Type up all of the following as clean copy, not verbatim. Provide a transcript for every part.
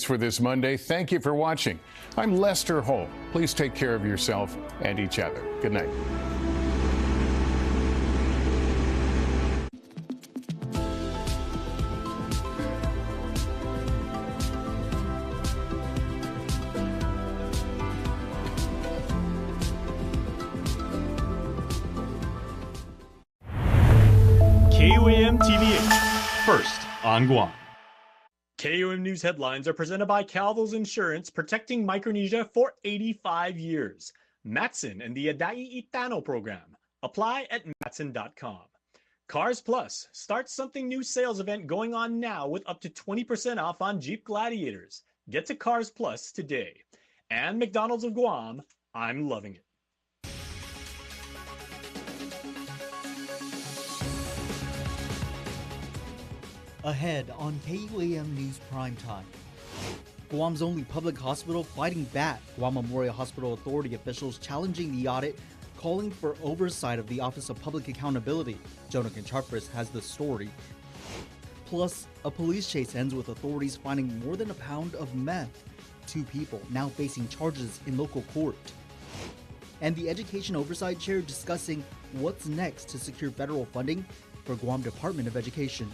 for this Monday. Thank you for watching. I'm Lester Holt. Please take care of yourself and each other. Good night. KUAM TVH, first on Guam. KUAM News headlines are presented by Calvil's Insurance, protecting Micronesia for 85 years. Matson and the Adai Itano program. Apply at matson.com. Cars Plus, start something new sales event going on now with up to 20% off on Jeep Gladiators. Get to Cars Plus today. And McDonald's of Guam, I'm loving it. Ahead on KUAM News Primetime. Guam's only public hospital fighting back. Guam Memorial Hospital Authority officials challenging the audit, calling for oversight of the Office of Public Accountability. Jonah Charfris has the story. Plus, a police chase ends with authorities finding more than a pound of meth. 2 people now facing charges in local court. And the Education Oversight Chair discussing what's next to secure federal funding for Guam Department of Education.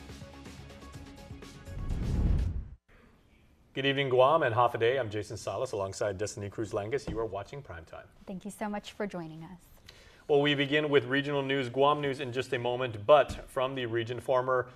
Good evening, Guam, and half a day. I'm Jason Salas alongside Destiny Cruz-Langas. You are watching Primetime. Thank you so much for joining us. Well, we begin with regional news, Guam news in just a moment, but from the region, former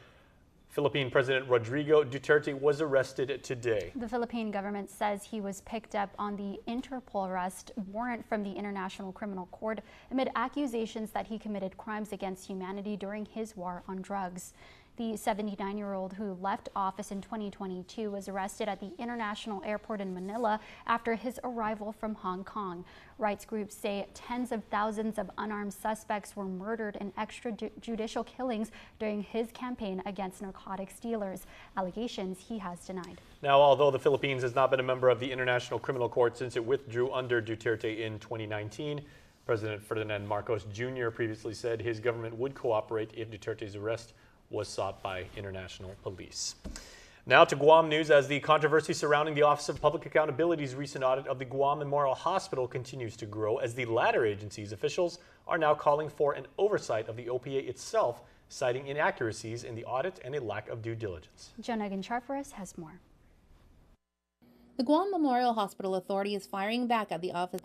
Philippine President Rodrigo Duterte was arrested today. The Philippine government says he was picked up on the Interpol arrest warrant from the International Criminal Court amid accusations that he committed crimes against humanity during his war on drugs. The 79-year-old who left office in 2022 was arrested at the International Airport in Manila after his arrival from Hong Kong. Rights groups say tens of thousands of unarmed suspects were murdered in extrajudicial killings during his campaign against narcotics dealers, allegations he has denied. Now, although the Philippines has not been a member of the International Criminal Court since it withdrew under Duterte in 2019, President Ferdinand Marcos Jr. previously said his government would cooperate if Duterte's arrest was sought by international police. Now to Guam news, as the controversy surrounding the Office of Public Accountability's recent audit of the Guam Memorial Hospital continues to grow, as the latter agency's officials are now calling for an oversight of the OPA itself, citing inaccuracies in the audit and a lack of due diligence. Jonah Charfris has more. The Guam Memorial Hospital Authority is firing back at the Office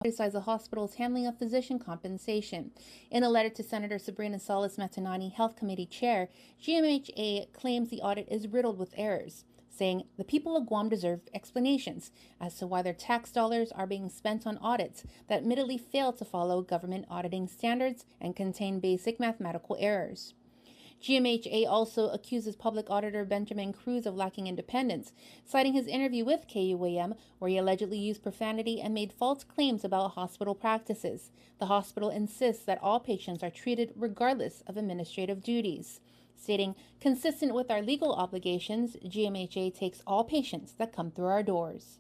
criticize the hospital's handling of physician compensation. In a letter to Senator Sabrina Salas Matanani, Health Committee Chair, GMHA claims the audit is riddled with errors, saying the people of Guam deserve explanations as to why their tax dollars are being spent on audits that admittedly fail to follow government auditing standards and contain basic mathematical errors. GMHA also accuses Public Auditor Benjamin Cruz of lacking independence, citing his interview with KUAM, where he allegedly used profanity and made false claims about hospital practices. The hospital insists that all patients are treated regardless of administrative duties, stating, consistent with our legal obligations, GMHA takes all patients that come through our doors.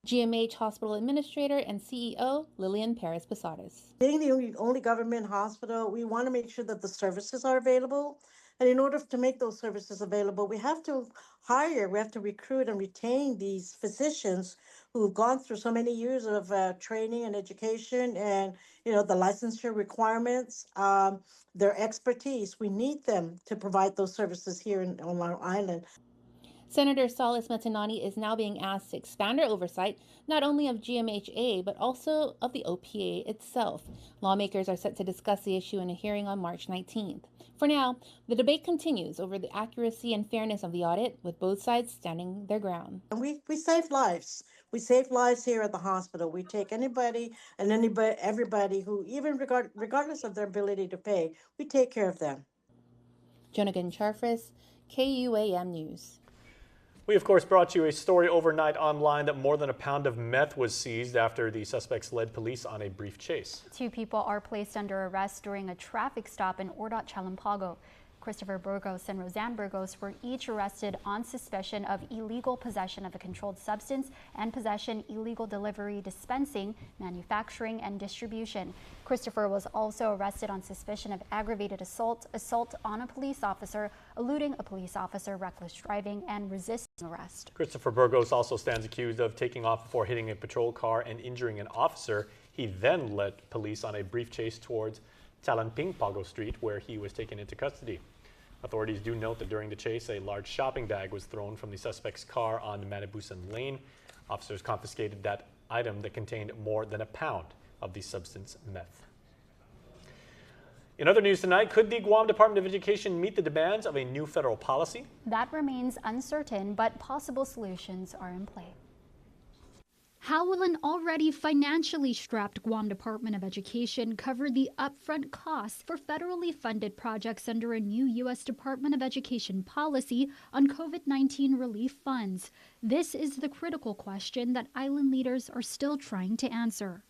GMH Hospital Administrator and CEO Lillian Perez-Posadas. Being the only government hospital, we want to make sure that the services are available. And in order to make those services available, we have to recruit and retain these physicians who've gone through so many years of training and education and, the licensure requirements, their expertise. We need them to provide those services here on our island. Senator Salas Matanani is now being asked to expand our oversight not only of GMHA, but also of the OPA itself. Lawmakers are set to discuss the issue in a hearing on March 19th. For now, the debate continues over the accuracy and fairness of the audit, with both sides standing their ground. And we save lives. We save lives here at the hospital. We take everybody who, even regardless of their ability to pay, we take care of them. Jonah Charfris, KUAM News. We, of course, brought you a story overnight online that more than a pound of meth was seized after the suspects led police on a brief chase. 2 people are placed under arrest during a traffic stop in Ordot, Chalampago. Christopher Burgos and Roseanne Burgos were each arrested on suspicion of illegal possession of a controlled substance and possession, illegal delivery, dispensing, manufacturing, and distribution. Christopher was also arrested on suspicion of aggravated assault, assault on a police officer, eluding a police officer, reckless driving, and resisting arrest. Christopher Burgos also stands accused of taking off before hitting a patrol car and injuring an officer. He then led police on a brief chase towards Talanping Pago Street, where he was taken into custody. Authorities do note that during the chase, a large shopping bag was thrown from the suspect's car on Manibusan Lane. Officers confiscated that item that contained more than a pound of the substance meth. In other news tonight, could the Guam Department of Education meet the demands of a new federal policy? That remains uncertain, but possible solutions are in play. How will an already financially strapped Guam Department of Education cover the upfront costs for federally funded projects under a new U.S. Department of Education policy on COVID-19 relief funds? This is the critical question that island leaders are still trying to answer.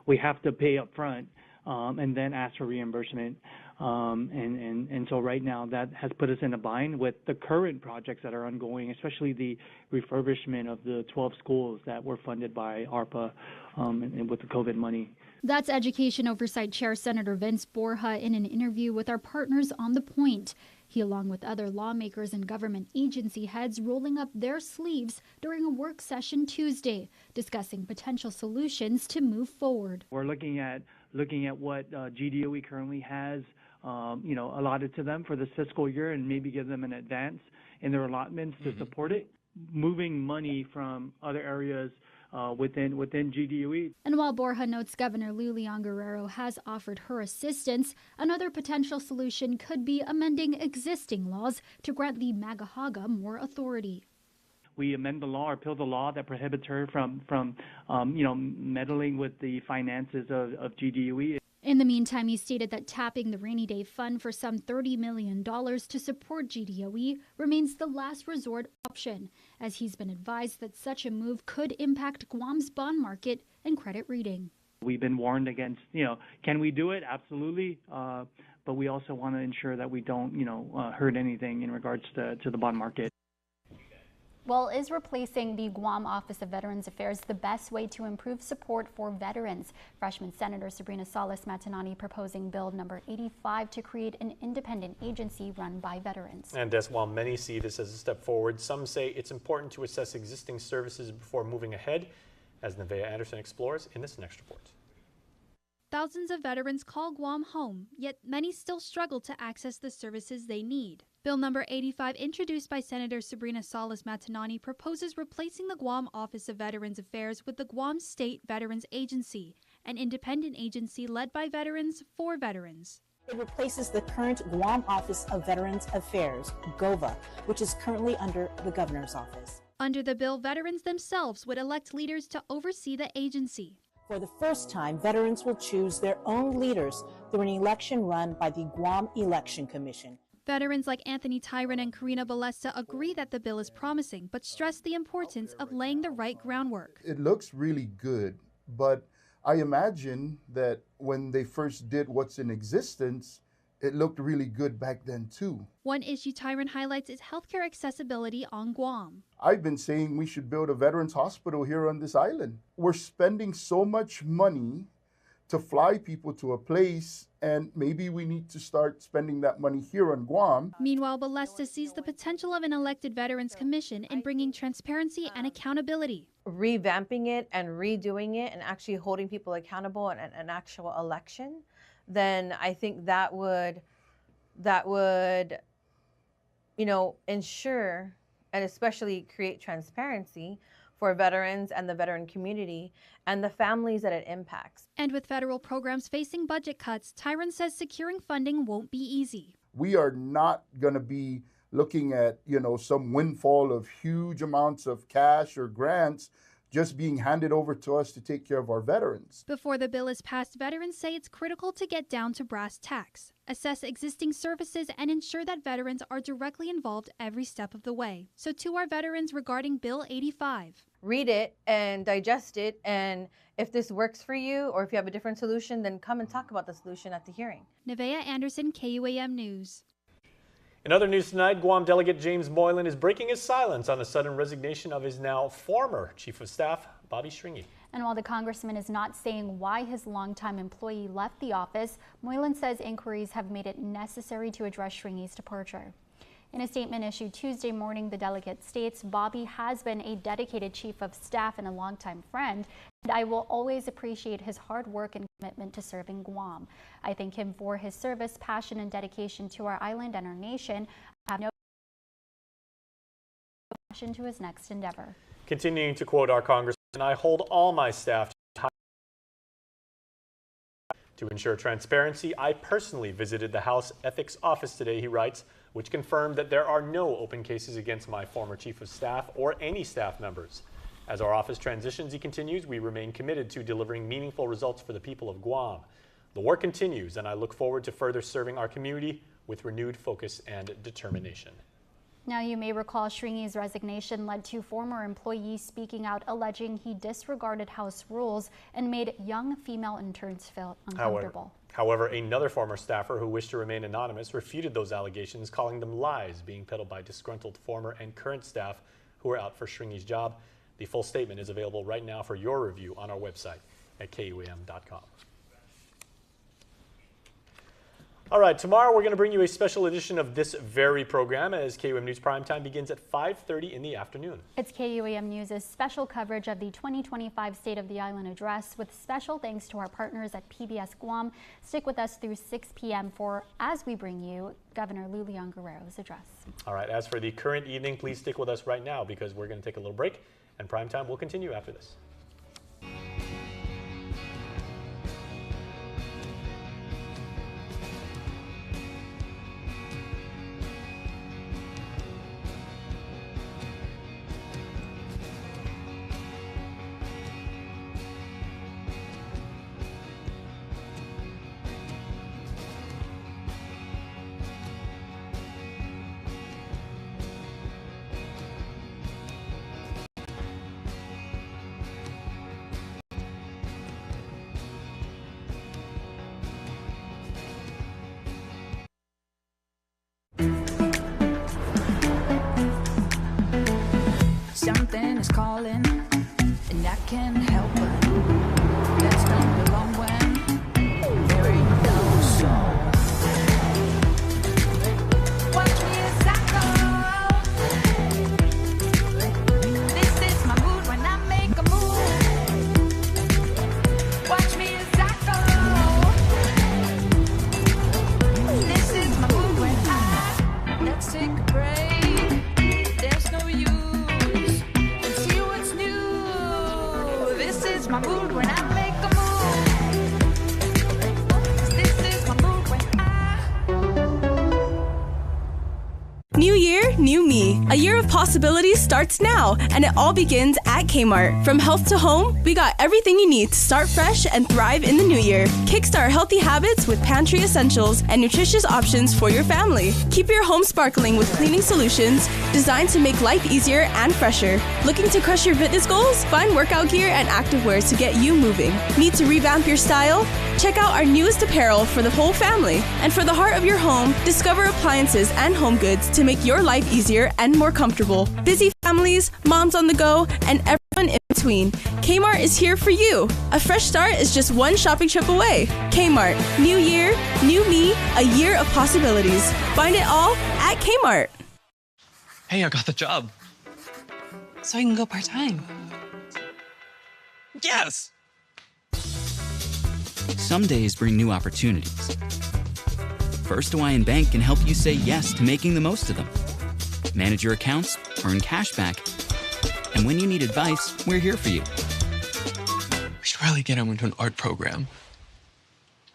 We have to pay up front and then ask for reimbursement. And so right now that has put us in a bind with the current projects that are ongoing, especially the refurbishment of the 12 schools that were funded by ARPA and with the COVID money. That's Education Oversight Chair Senator Vince Borja in an interview with our partners on The Point. He, along with other lawmakers and government agency heads, rolling up their sleeves during a work session Tuesday, discussing potential solutions to move forward. We're looking at what GDOE currently has allotted to them for this fiscal year and maybe give them an advance in their allotments to support it, moving money from other areas within GDOE. And while Borja notes Governor Lulian Guerrero has offered her assistance, another potential solution could be amending existing laws to grant the Magahaga more authority. We amend the law or repeal the law that prohibits her from meddling with the finances of GDOE. In the meantime, he stated that tapping the rainy day fund for some $30 million to support GDOE remains the last resort option, as he's been advised that such a move could impact Guam's bond market and credit rating. We've been warned against, can we do it? Absolutely. But we also want to ensure that we don't, hurt anything in regards to the bond market. Well, is replacing the Guam Office of Veterans Affairs the best way to improve support for veterans? Freshman Senator Sabrina Salas Matanani proposing Bill number 85 to create an independent agency run by veterans. And as while many see this as a step forward, some say it's important to assess existing services before moving ahead, as Nevaeh Anderson explores in this next report. Thousands of veterans call Guam home, yet many still struggle to access the services they need. Bill number 85, introduced by Senator Sabrina Salas Matanani, proposes replacing the Guam Office of Veterans Affairs with the Guam State Veterans Agency, an independent agency led by veterans for veterans. It replaces the current Guam Office of Veterans Affairs, GOVA, which is currently under the Governor's Office. Under the bill, veterans themselves would elect leaders to oversee the agency. For the first time, veterans will choose their own leaders through an election run by the Guam Election Commission. Veterans like Anthony Tyron and Karina Balesta agree that the bill is promising, but stress the importance of laying the right groundwork. It looks really good, but I imagine that when they first did what's in existence, it looked really good back then too. One issue Tyron highlights is healthcare accessibility on Guam. I've been saying we should build a veterans hospital here on this island. We're spending so much money to fly people to a place, and maybe we need to start spending that money here on Guam. Meanwhile, Balesta sees the potential of an elected Veterans Commission in bringing transparency and accountability. Revamping it and redoing it and actually holding people accountable in an actual election, then I think that would ensure and especially create transparency for veterans and the veteran community and the families that it impacts. And with federal programs facing budget cuts, Tyron says securing funding won't be easy. We are not going to be looking at, some windfall of huge amounts of cash or grants just being handed over to us to take care of our veterans. Before the bill is passed, veterans say it's critical to get down to brass tacks, assess existing services, and ensure that veterans are directly involved every step of the way. So to our veterans regarding Bill 85. Read it and digest it, and if this works for you or if you have a different solution, then come and talk about the solution at the hearing. Nevaeh Anderson, KUAM News. In other news tonight, Guam delegate James Moylan is breaking his silence on the sudden resignation of his now former Chief of Staff, Bobby Stringy. And while the congressman is not saying why his longtime employee left the office, Moylan says inquiries have made it necessary to address Stringy's departure. In a statement issued Tuesday morning, the delegate states, Bobby has been a dedicated chief of staff and a longtime friend, and I will always appreciate his hard work and commitment to serving Guam. I thank him for his service, passion, and dedication to our island and our nation. I have no passion to his next endeavor. Continuing to quote our congressman, I hold all my staff to ensure transparency. I personally visited the House Ethics Office today, he writes, which confirmed that there are no open cases against my former Chief of Staff or any staff members. As our office transitions, he continues, we remain committed to delivering meaningful results for the people of Guam. The work continues, and I look forward to further serving our community with renewed focus and determination. Now, you may recall Stringy's resignation led to former employees speaking out, alleging he disregarded House rules and made young female interns feel uncomfortable. However, another former staffer who wished to remain anonymous refuted those allegations, calling them lies being peddled by disgruntled former and current staff who are out for Stringy's job. The full statement is available right now for your review on our website at KUAM.com. All right, tomorrow we're going to bring you a special edition of this very program as KUAM News Primetime begins at 5:30 in the afternoon. It's KUAM News' special coverage of the 2025 State of the Island Address with special thanks to our partners at PBS Guam. Stick with us through 6 p.m. as we bring you Governor Lulian Guerrero's address. All right, as for the current evening, please stick with us right now because we're going to take a little break and Primetime will continue after this. Something is calling, and I can't help it. Let's not belong when there ain't no song. Watch me as I go. This is my mood when I make a move. Watch me as I go. This is my mood when let's take a break. There's no use. This is my mood when I make a move. This is my mood when New year, new me. A year of possibilities starts now, and it all begins at Kmart. From health to home, we got everything you need to start fresh and thrive in the new year. Kickstart healthy habits with pantry essentials and nutritious options for your family. Keep your home sparkling with cleaning solutions designed to make life easier and fresher. Looking to crush your fitness goals? Find workout gear and activewear to get you moving. Need to revamp your style? Check out our newest apparel for the whole family. And for the heart of your home, discover appliances and home goods to make your life easier and more comfortable. Busy families, moms on the go, and everyone in between. Kmart is here for you. A fresh start is just one shopping trip away. Kmart. New year, new me, a year of possibilities. Find it all at Kmart. Hey, I got the job. So I can go part-time. Yes! Some days bring new opportunities. First Hawaiian Bank can help you say yes to making the most of them. Manage your accounts, earn cash back, and when you need advice, we're here for you. We should probably get him into an art program.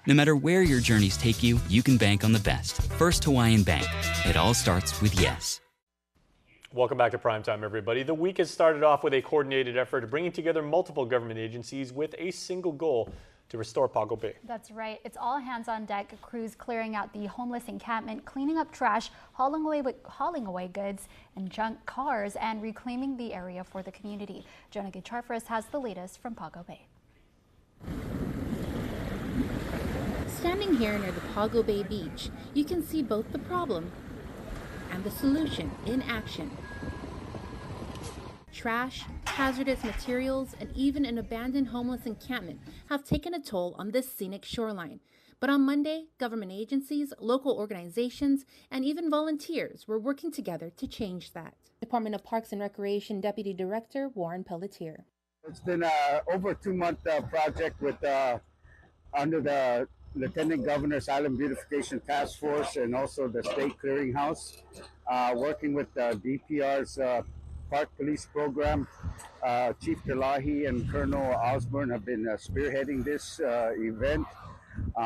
No matter where your journeys take you, you can bank on the best. First Hawaiian Bank. It all starts with yes. Welcome back to Primetime, everybody. The week has started off with a coordinated effort bringing together multiple government agencies with a single goal: to restore Pago Bay. That's right. It's all hands on deck. Crews clearing out the homeless encampment, cleaning up trash, hauling away goods and junk cars, and reclaiming the area for the community. Jonah Gicharfris has the latest from Pago Bay. Standing here near the Pago Bay beach, you can see both the problem and the solution in action. Trash, hazardous materials, and even an abandoned homeless encampment have taken a toll on this scenic shoreline. But on Monday, government agencies, local organizations, and even volunteers were working together to change that. Department of Parks and Recreation Deputy Director Warren Pelletier. It's been over a 2-month project with under the Lieutenant Governor's Island Beautification Task Force and also the State Clearinghouse, working with DPR's Park Police Program. Chief Kalahi and Colonel Osborne have been spearheading this event.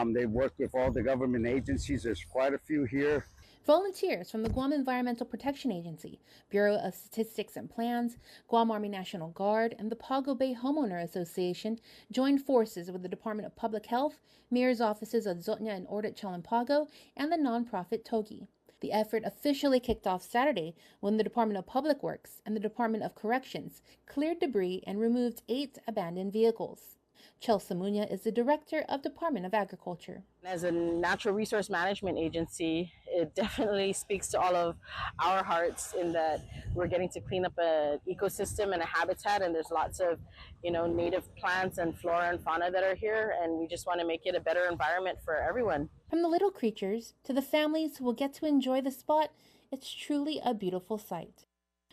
They've worked with all the government agencies. There's quite a few here. Volunteers from the Guam Environmental Protection Agency, Bureau of Statistics and Plans, Guam Army National Guard, and the Pago Bay Homeowner Association joined forces with the Department of Public Health, Mayor's offices of Zotnya and Audit Pago, and the nonprofit Togi. The effort officially kicked off Saturday when the Department of Public Works and the Department of Corrections cleared debris and removed 8 abandoned vehicles. Chelsea Munya is the director of Department of Agriculture. As a natural resource management agency, it definitely speaks to all of our hearts in that we're getting to clean up an ecosystem and a habitat, and there's lots of, native plants and flora and fauna that are here, and we just want to make it a better environment for everyone. From the little creatures to the families who will get to enjoy the spot, it's truly a beautiful sight.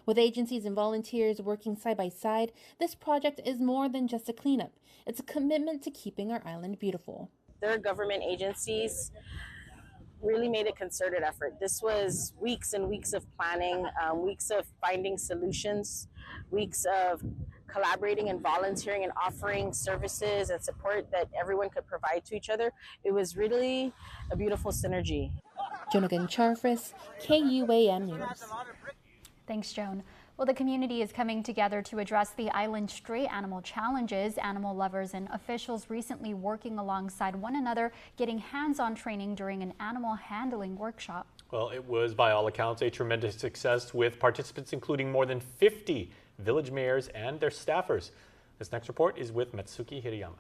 With agencies and volunteers working side by side, this project is more than just a cleanup. It's a commitment to keeping our island beautiful. Their government agencies really made a concerted effort. This was weeks and weeks of planning, weeks of finding solutions, weeks of collaborating and volunteering and offering services and support that everyone could provide to each other. It was really a beautiful synergy. Jonagan Charfris, KUAM News. Thanks, Joan. Well, the community is coming together to address the island stray animal challenges. Animal lovers and officials recently working alongside one another, getting hands-on training during an animal handling workshop. Well, it was, by all accounts, a tremendous success with participants including more than 50 village mayors and their staffers. This next report is with Matsuki Hirayama.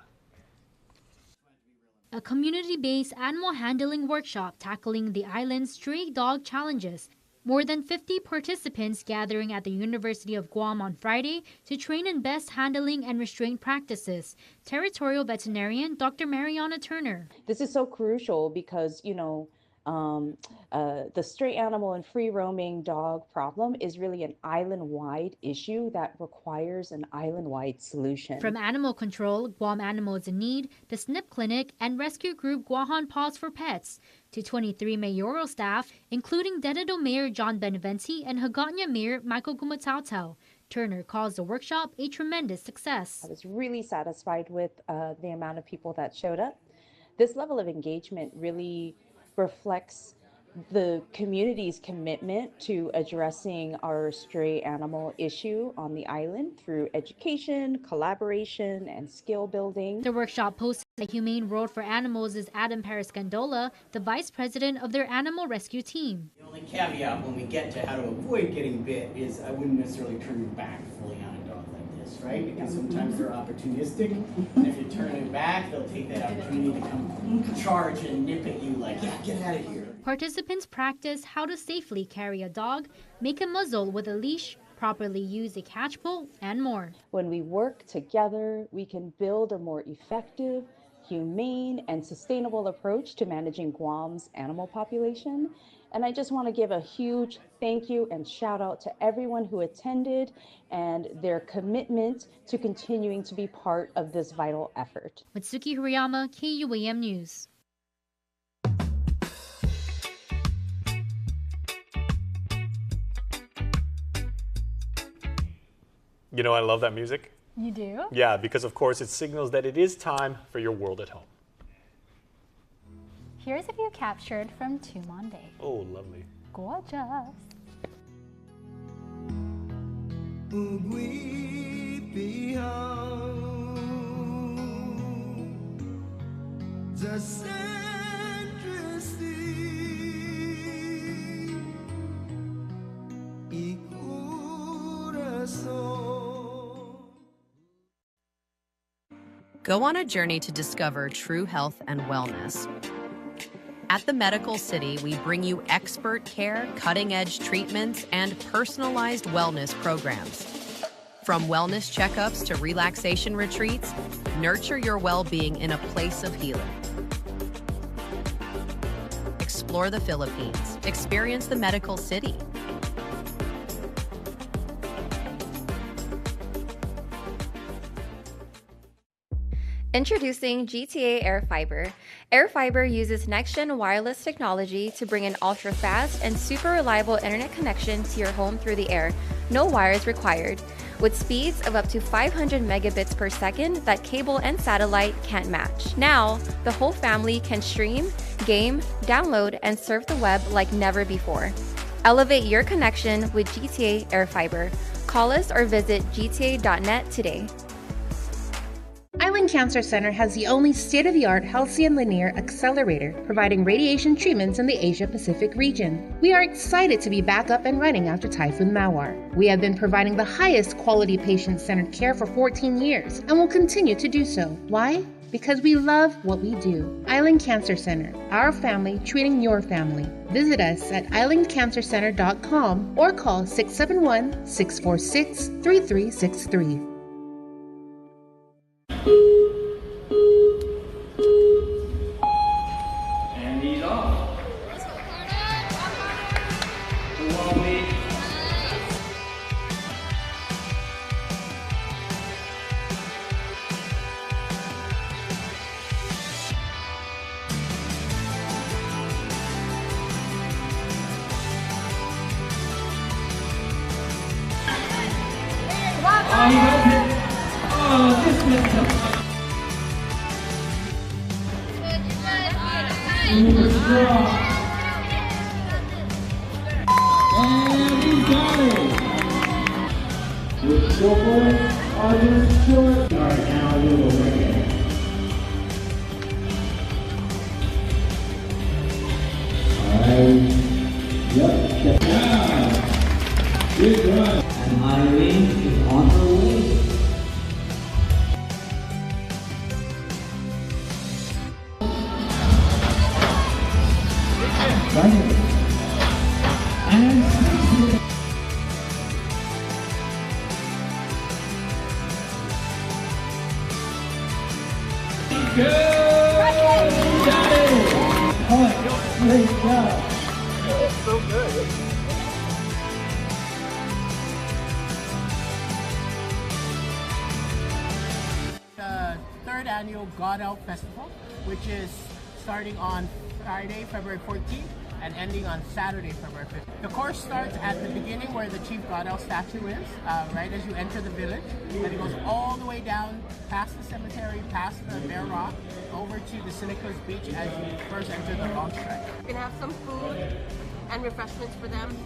A community-based animal handling workshop tackling the island's stray dog challenges. More than 50 participants gathering at the University of Guam on Friday to train in best handling and restraint practices. Territorial veterinarian Dr. Mariana Turner. This is so crucial because, the stray animal and free roaming dog problem is really an island-wide issue that requires an island-wide solution. From Animal Control, Guam Animals in Need, the SNP Clinic, and rescue group Guahan Paws for Pets, to 23 mayoral staff, including Dededo Mayor John Beneventi and Hagåtña Mayor Michael Gumatautau. Turner calls the workshop a tremendous success. I was really satisfied with the amount of people that showed up. This level of engagement really reflects the community's commitment to addressing our stray animal issue on the island through education, collaboration, and skill building. The workshop hosted by Humane World for Animals is Adam Pariscandola, the vice president of their animal rescue team. The only caveat when we get to how to avoid getting bit is I wouldn't necessarily turn your back fully on a dog like this, right? Because sometimes they're opportunistic, and if you turn it back, they'll take that opportunity to come charge and nip at you like, yeah, get out of here. Participants practice how to safely carry a dog, make a muzzle with a leash, properly use a catch pole, and more. When we work together, we can build a more effective, humane, and sustainable approach to managing Guam's animal population. And I just want to give a huge thank you and shout out to everyone who attended and their commitment to continuing to be part of this vital effort. Matsuki Hirayama, KUAM News. You know, I love that music. You do? Yeah, because of course it signals that it is time for your world at home. Here's a view captured from Tumon Day. Oh, lovely. Gorgeous. Go on a journey to discover true health and wellness At the Medical City, we bring you expert care, cutting-edge treatments, and personalized wellness programs. From wellness checkups to relaxation retreats, nurture your well-being in a place of healing. Explore the Philippines. Experience the Medical City. Introducing GTA Air Fiber. Air Fiber uses next-gen wireless technology to bring an ultra-fast and super reliable internet connection to your home through the air. No wires required. With speeds of up to 500 megabits per second that cable and satellite can't match. Now, the whole family can stream, game, download, and surf the web like never before. Elevate your connection with GTA Air Fiber. Call us or visit gta.net today. Island Cancer Center has the only state-of-the-art Halcyon Linear Accelerator, providing radiation treatments in the Asia-Pacific region. We are excited to be back up and running after Typhoon Mawar. We have been providing the highest quality patient-centered care for 14 years and will continue to do so. Why? Because we love what we do. Island Cancer Center, our family treating your family. Visit us at islandcancercenter.com or call 671-646-3363. And he's off. Oh, he got it. Oh, this messed up. Super strong. And he got it. With short, August short. All right, now we'll go back in. All right. Yep. Yeah. Good run. And Irene is on her way. Great job. So good. The third annual God Out Festival, which is starting on Friday, February 14th, and ending on Saturday, February 5th. The course starts at the beginning where the Chief God Out statue is, right as you enter the village, and it goes all the way down past the cemetery, past the Bear Rock, over to the Silicos Beach as you first enter the launch track. You can have some food and refreshments for them.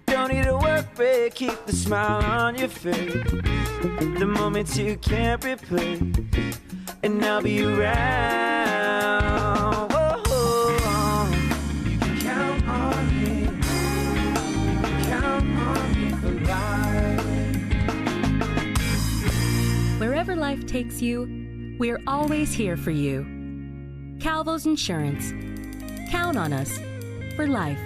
Don't need a work break, keep the smile on your face. The moments you can't replace, and I'll be around. Whoa. You can count on me, count on me for life. Wherever life takes you, we're always here for you. Calvo's Insurance. Count on us for life.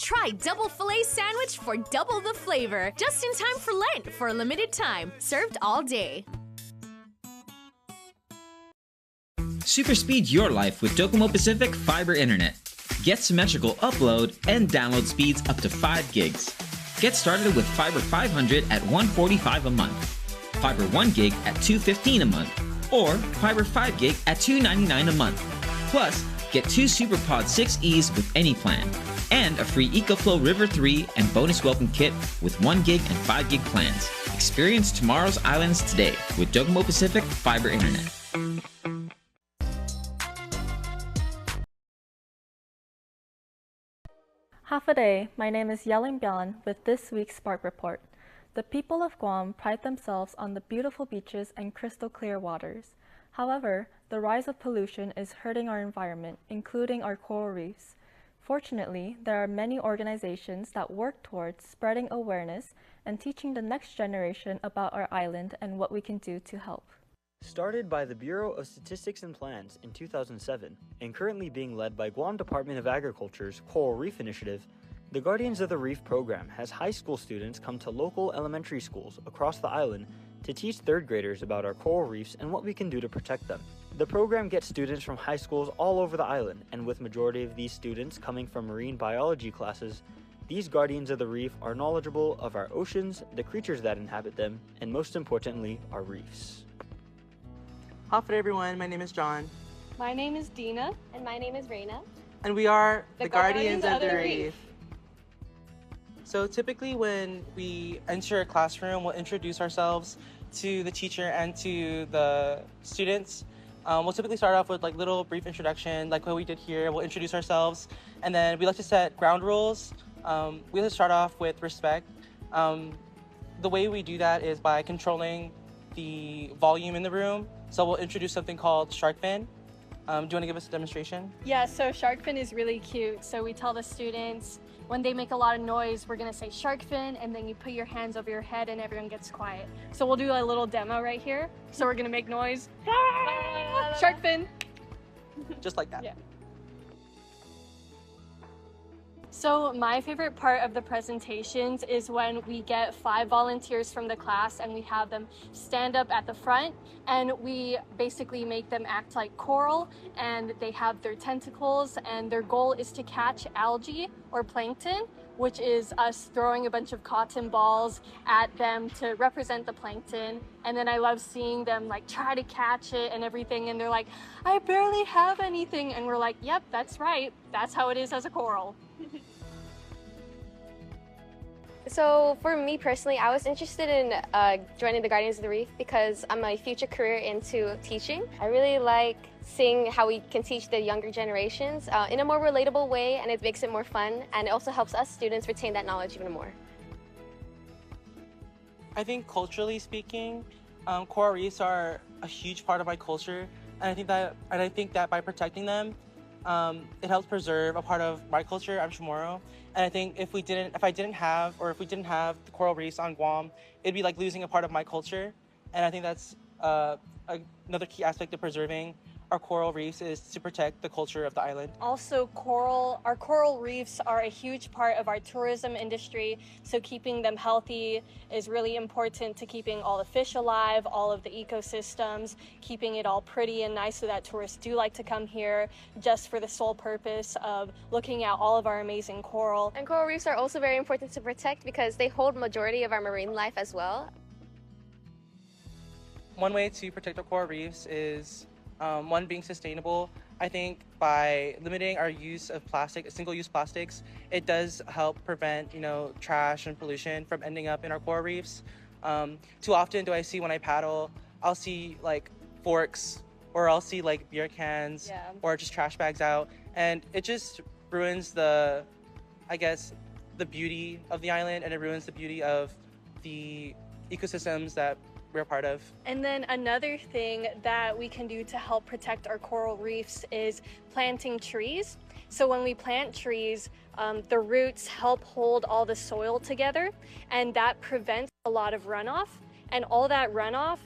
Try double filet sandwich for double the flavor. Just in time for Lent for a limited time. Served all day. Super speed your life with Docomo Pacific Fiber Internet. Get symmetrical upload and download speeds up to 5 gigs. Get started with Fiber 500 at $145 a month, Fiber 1 gig at $215 a month, or Fiber 5 gig at $299 a month. Plus, get 2 SuperPod 6Es with any plan, and a free EcoFlow River 3 and bonus welcome kit with 1 gig and 5 gig plans. Experience tomorrow's islands today with Docomo Pacific Fiber Internet. Half a day, my name is Yelin Byalan with this week's Spark Report. The people of Guam pride themselves on the beautiful beaches and crystal clear waters. However, the rise of pollution is hurting our environment, including our coral reefs. Fortunately, there are many organizations that work towards spreading awareness and teaching the next generation about our island and what we can do to help. Started by the Bureau of Statistics and Plans in 2007 and currently being led by Guam Department of Agriculture's Coral Reef Initiative, the Guardians of the Reef program has high school students come to local elementary schools across the island to teach third graders about our coral reefs and what we can do to protect them. The program gets students from high schools all over the island, and with majority of these students coming from marine biology classes, these Guardians of the Reef are knowledgeable of our oceans, the creatures that inhabit them, and most importantly, our reefs. Hi everyone, my name is John. My name is Dina. And my name is Reina. And we are the Guardians of the Reef. So typically when we enter a classroom, we'll introduce ourselves to the teacher and to the students. We'll typically start off with like little brief introduction, like what we did here. We'll introduce ourselves, and then we like to set ground rules. We like to start off with respect. The way we do that is by controlling the volume in the room. So we'll introduce something called shark fin. Do you want to give us a demonstration? Yeah, so shark fin is really cute. So we tell the students when they make a lot of noise, we're gonna say shark fin, and then you put your hands over your head and everyone gets quiet. So we'll do a little demo right here. So we're gonna make noise. Shark fin. Just like that. Yeah. So my favorite part of the presentations is when we get 5 volunteers from the class and we have them stand up at the front and we basically make them act like coral, and they have their tentacles, and their goal is to catch algae or plankton, which is us throwing a bunch of cotton balls at them to represent the plankton. And then I love seeing them like try to catch it and everything, and they're like, I barely have anything. And we're like, yep, that's right. That's how it is as a coral. So for me personally, I was interested in joining the Guardians of the Reef because I'm a future career into teaching. I really like seeing how we can teach the younger generations in a more relatable way, and it makes it more fun, and it also helps us students retain that knowledge even more. I think culturally speaking, coral reefs are a huge part of my culture, and I think that by protecting them, it helps preserve a part of my culture. I'm Chamorro, and I think if we didn't have the coral reefs on Guam, it'd be like losing a part of my culture. And I think that's another key aspect of preserving our coral reefs is to protect the culture of the island. Also, our coral reefs are a huge part of our tourism industry, so keeping them healthy is really important to keeping all the fish alive, all of the ecosystems, keeping it all pretty and nice so that tourists do like to come here just for the sole purpose of looking at all of our amazing coral. And coral reefs are also very important to protect because they hold majority of our marine life as well. One way to protect our coral reefs is one, being sustainable. I think by limiting our use of single-use plastics, it does help prevent, trash and pollution from ending up in our coral reefs. Too often do I see when I paddle, I'll see like forks, or I'll see like beer cans, or just trash bags out, and it just ruins the beauty of the island, and it ruins the beauty of the ecosystems that we're a part of. And then another thing that we can do to help protect our coral reefs is planting trees. So when we plant trees, the roots help hold all the soil together, and that prevents a lot of runoff. And all that runoff,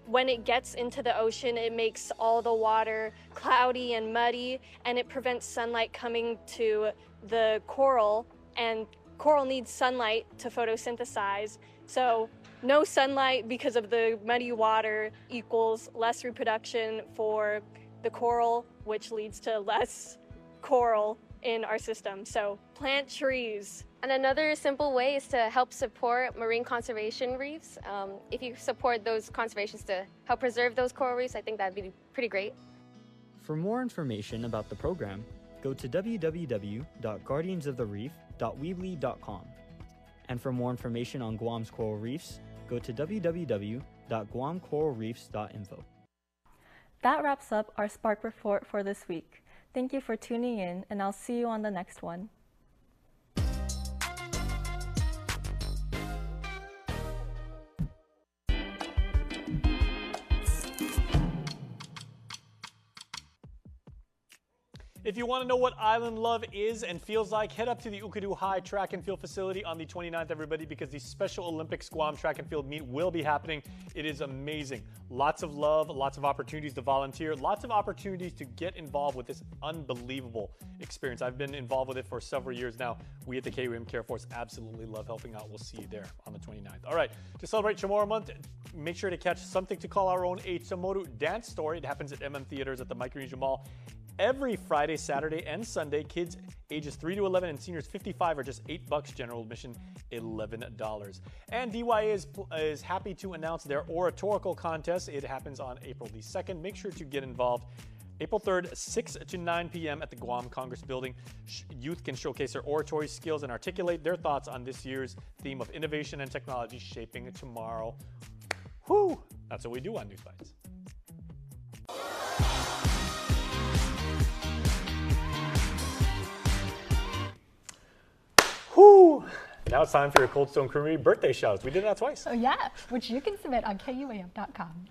when it gets into the ocean, it makes all the water cloudy and muddy, and it prevents sunlight coming to the coral, and coral needs sunlight to photosynthesize. So no sunlight because of the muddy water equals less reproduction for the coral, which leads to less coral in our system. So plant trees And another simple way is to help support marine conservation reefs. If you support those conservations to help preserve those coral reefs, I think that'd be pretty great. For more information about the program, go to www.guardiansofthereef.weebly.com. And for more information on Guam's coral reefs, go to www.guamcoralreefs.info. That wraps up our Spark Report for this week. Thank you for tuning in, and I'll see you on the next one. If you want to know what Island Love is and feels like, head up to the Ukadu High Track and Field Facility on the 29th, everybody, because the Special Olympics Guam Track and Field Meet will be happening. It is amazing. Lots of love, lots of opportunities to volunteer, lots of opportunities to get involved with this unbelievable experience. I've been involved with it for several years now. We at the KUAM Care Force absolutely love helping out. We'll see you there on the 29th. All right, to celebrate Chamorro Month, make sure to catch Something to Call Our Own, a Chamorro dance story. It happens at Theaters at the Micronesia Mall. Every Friday, Saturday, and Sunday, kids ages 3 to 11 and seniors 55 are just $8, general admission $11. And DYA is happy to announce their oratorical contest. It happens on April the 2nd. Make sure to get involved. April 3rd, 6 to 9 p.m. at the Guam Congress Building. Youth can showcase their oratory skills and articulate their thoughts on this year's theme of innovation and technology shaping tomorrow. Whew! That's what we do on News Bites. Whew. Now it's time for your Cold Stone Creamery birthday shouts. We did that twice. Oh yeah, which you can submit on KUAM.com.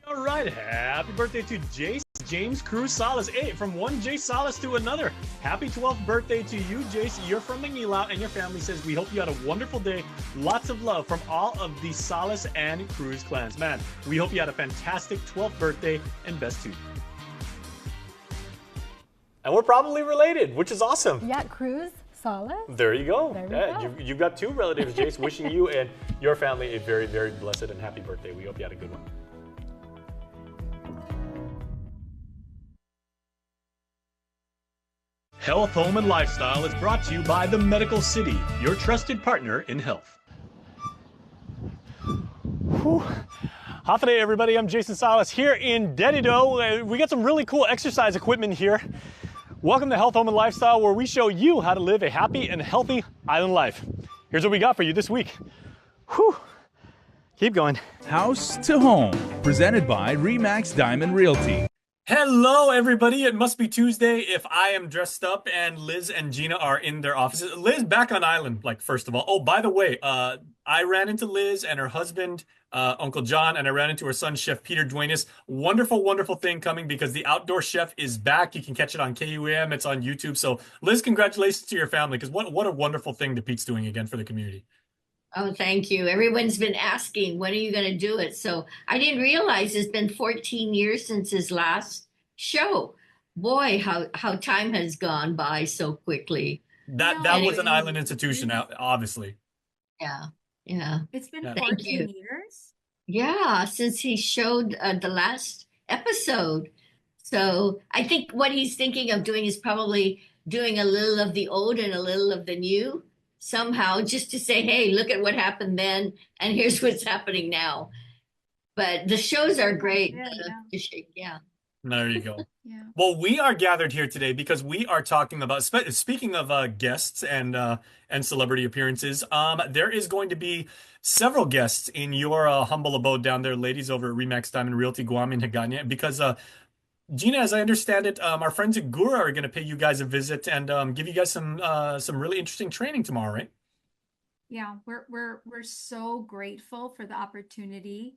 All right, happy birthday to James Cruz Salas. Hey, from one Jay Salas to another. Happy 12th birthday to you, Jace. You're from Manila, and your family says we hope you had a wonderful day. Lots of love from all of the Salas and Cruz clans. Man, we hope you had a fantastic 12th birthday, and best to you. And we're probably related, which is awesome. Yeah, Cruz Salas. There you go. There we go. You've got two relatives, Jace. Wishing you and your family a very, very blessed and happy birthday. We hope you had a good one. Health, Home, and Lifestyle is brought to you by The Medical City, your trusted partner in health. Whew. Half a day, everybody. I'm Jason Salas here in Dedido. We got some really cool exercise equipment here. Welcome to Health, Home, and Lifestyle, where we show you how to live a happy and healthy island life. Here's what we got for you this week. Whew. Keep going. House to Home, presented by Remax Diamond Realty. Hello, everybody. It must be Tuesday if I am dressed up and Liz and Gina are in their offices. Liz, back on island, first of all. Oh, by the way, I ran into Liz and her husband, Uncle John, and I ran into her son, Chef Peter Duenas. Wonderful, wonderful thing coming because the Outdoor Chef is back. You can catch it on KUAM. It's on YouTube. So, Liz, congratulations to your family because what a wonderful thing that Pete's doing again for the community. Oh, thank you. Everyone's been asking, when are you going to do it? So I didn't realize it's been 14 years since his last show. Boy, how time has gone by so quickly. That was an island institution, obviously. Yeah, yeah. It's been Yeah. 14 years? Yeah, since he showed the last episode. So I think what he's thinking of doing is probably doing a little of the old and a little of the new somehow, just to say, hey, look at what happened then, and here's what's happening now. But the shows are great. Yeah. There you go. Yeah. Well, we are gathered here today because we are talking about, speaking of guests and celebrity appearances, there is going to be several guests in your humble abode down there, ladies, over at Remax Diamond Realty Guam in Hagåtña, because Gina, as I understand it, our friends at Gura are going to pay you guys a visit and give you guys some really interesting training tomorrow, right? Yeah, we're so grateful for the opportunity.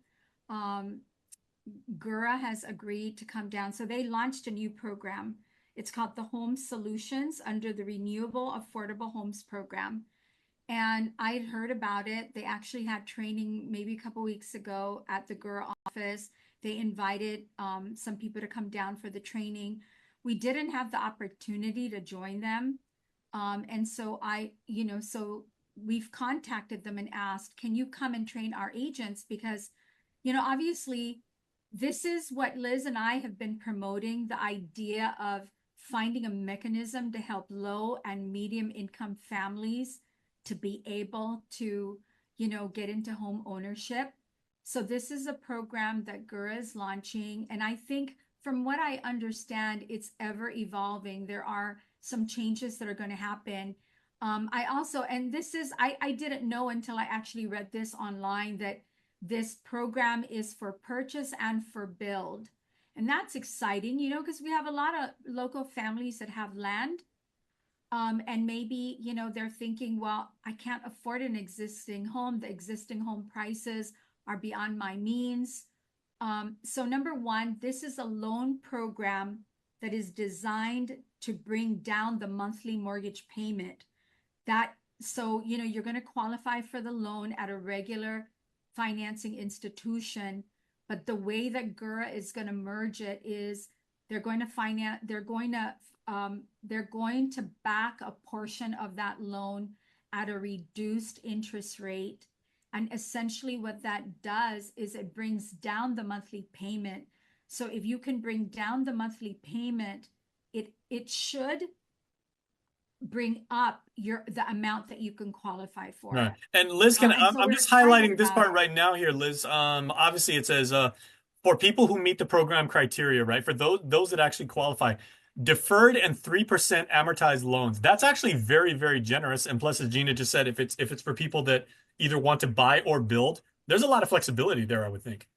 Gura has agreed to come down. So they launched a new program. It's called the Home Solutions under the Renewable Affordable Homes Program. And I'd heard about it. They actually had training maybe a couple weeks ago at the Gura office. They invited some people to come down for the training. We didn't have the opportunity to join them. And so so we've contacted them and asked, can you come and train our agents? Because, obviously this is what Liz and I have been promoting, the idea of finding a mechanism to help low and medium income families to be able to, get into home ownership. So this is a program that GURA is launching. And I think from what I understand, it's ever evolving. There are some changes that are going to happen. I didn't know until I actually read this online that this program is for purchase and for build. And that's exciting, because we have a lot of local families that have land. And maybe, they're thinking, well, I can't afford an existing home. The existing home prices are beyond my means. So number one, this is a loan program that is designed to bring down the monthly mortgage payment. You're going to qualify for the loan at a regular financing institution, but the way that GURA is going to merge it is they're going to back a portion of that loan at a reduced interest rate. And essentially what that does is it brings down the monthly payment. So if you can bring down the monthly payment, it should bring up the amount that you can qualify for. Right. And Liz, I'm just highlighting this part right now here, Liz. Obviously it says for people who meet the program criteria, right? For those that actually qualify, deferred and 3% amortized loans. That's actually very, very generous. And plus, as Gina just said, if it's for people that either want to buy or build, there's a lot of flexibility there, I would think.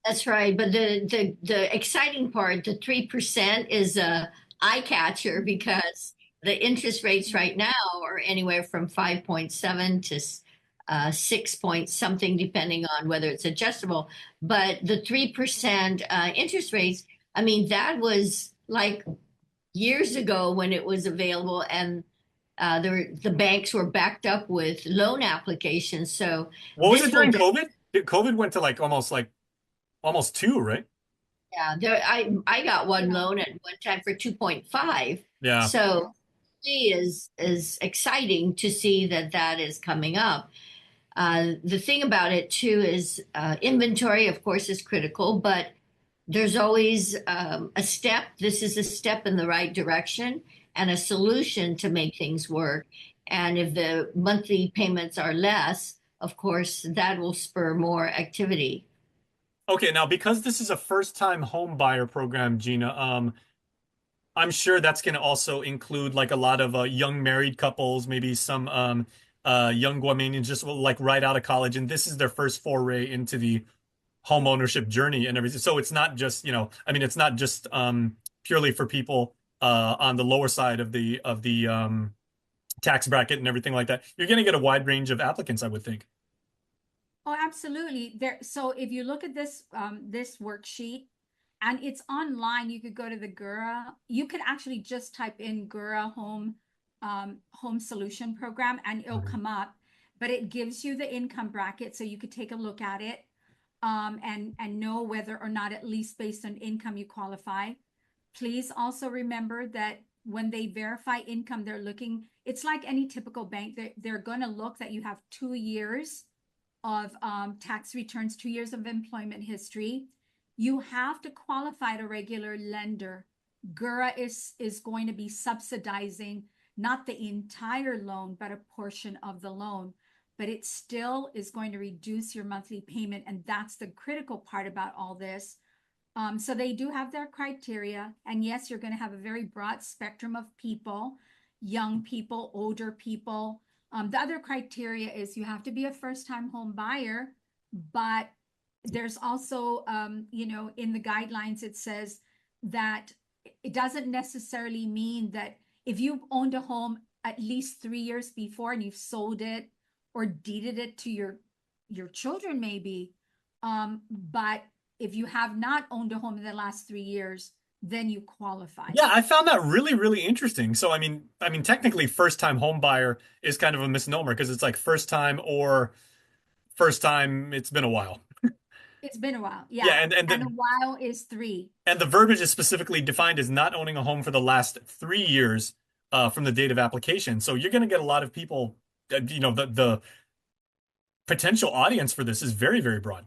That's right. But the exciting part, the 3% is a eye catcher because the interest rates right now are anywhere from 5.7 to 6 point something, depending on whether it's adjustable. But the 3% interest rates, I mean, that was like years ago when it was available, and the banks were backed up with loan applications. So what was it during COVID? COVID went to almost 2, right? Yeah, I got one loan at one time for 2.5. Yeah. So it is exciting to see that is coming up. The thing about it too is inventory, of course, is critical, but there's always a step. This is a step in the right direction and a solution to make things work. And if the monthly payments are less, of course, that will spur more activity. Okay, now because this is a first-time home buyer program, Gina, I'm sure that's going to also include like a lot of young married couples, maybe some young Guamanians just right out of college, and this is their first foray into the home ownership journey and everything. So it's not just, it's not just purely for people on the lower side of the tax bracket and everything like that. You're going to get a wide range of applicants, I would think. Oh, absolutely. So if you look at this worksheet, and it's online, you could go to the GURA. You could actually just type in GURA home solution program, and it'll come up. But it gives you the income bracket, so you could take a look at it and know whether or not, at least based on income, you qualify. Please also remember that when they verify income, they're looking. It's like any typical bank. They're going to look that you have 2 years of tax returns, 2 years of employment history. You have to qualify at a regular lender. GURA is going to be subsidizing not the entire loan, but a portion of the loan. But it still is going to reduce your monthly payment. And that's the critical part about all this. So they do have their criteria. And yes, you're going to have a very broad spectrum of people, young people, older people. The other criteria is you have to be a first-time home buyer, but there's also, in the guidelines, it says that it doesn't necessarily mean that if you've owned a home at least 3 years before and you've sold it or deeded it to your children, maybe, but if you have not owned a home in the last 3 years, then you qualify. Yeah, I found that really, really interesting. So, I mean, technically, first-time home buyer is kind of a misnomer because it's like first time or first time it's been a while. It's been a while. Yeah. Yeah, and a while is 3. And the verbiage is specifically defined as not owning a home for the last 3 years from the date of application. So you're going to get a lot of people, the potential audience for this is very, very broad.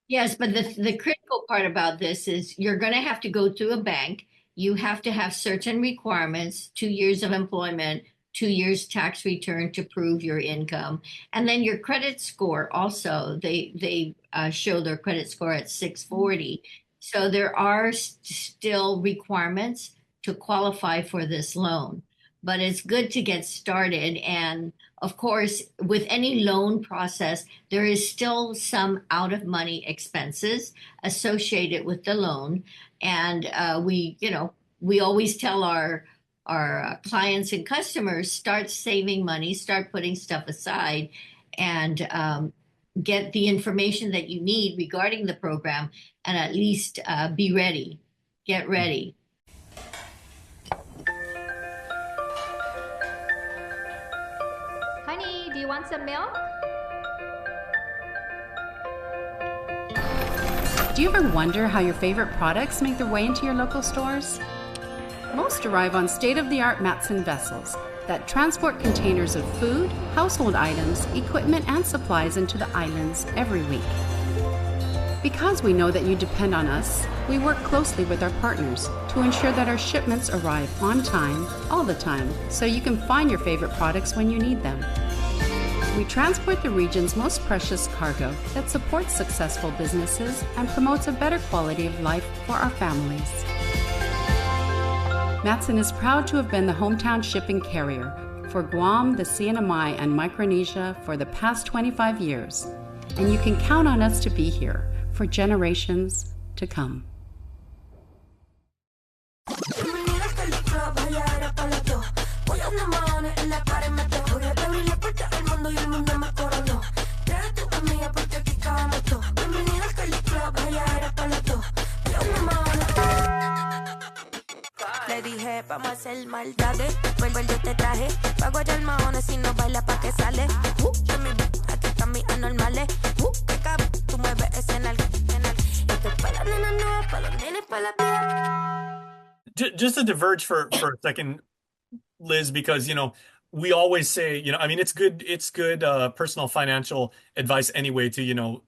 Yes, but the critical part about this is you're going to have to go through a bank. you have to have certain requirements, 2 years of employment, 2 years tax return to prove your income. And then your credit score also, they show their credit score at 640. So there are still requirements to qualify for this loan, but it's good to get started. And of course, with any loan process, there is still some out of money expenses associated with the loan. And we always tell our clients and customers, start saving money, start putting stuff aside, and get the information that you need regarding the program, and at least be ready. Get ready. Honey, do you want some milk? Do you ever wonder how your favorite products make their way into your local stores? Most arrive on state-of-the-art Matson vessels that transport containers of food, household items, equipment, and supplies into the islands every week. Because we know that you depend on us, we work closely with our partners to ensure that our shipments arrive on time, all the time, so you can find your favorite products when you need them. We transport the region's most precious cargo that supports successful businesses and promotes a better quality of life for our families. Matson is proud to have been the hometown shipping carrier for Guam, the CNMI, and Micronesia for the past 25 years, and you can count on us to be here for generations to come. Le dije, vamos a hacer maldades. Vuelvo, yo te traje. Pago ya el mahones si no baila pa' que sale. Aquí están mis anormales. Que cabrón, tú mueves ese en el. Esto es pa' las nenas nuevas, pa' los nenes, pa' la vida. Just to diverge for a second, Liz, because, we always say, I mean, it's good personal financial advice anyway to,